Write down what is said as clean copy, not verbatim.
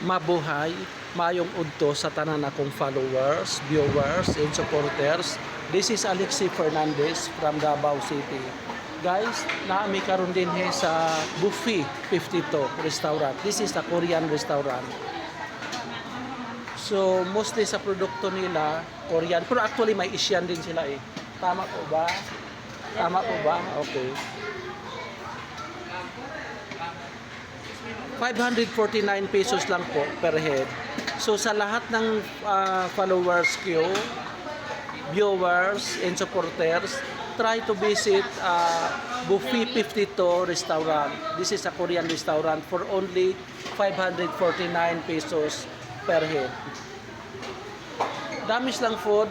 mabuhay, mayong udto sa tanan akong followers, viewers, and supporters. This is Alexi Fernandez from Davao City. Guys, naami karon din sa Buffet 52 restaurant. This is a Korean restaurant. So, mostly sa produkto nila, Korean. Pero actually, may Asian din sila eh. Tama po ba? Tama po ba? Okay. 549 pesos lang po per head. So, sa lahat ng followers ko, viewers, and supporters, try to visit Buffet 52 restaurant. This is a Korean restaurant for only 549 pesos per head. Damis lang food.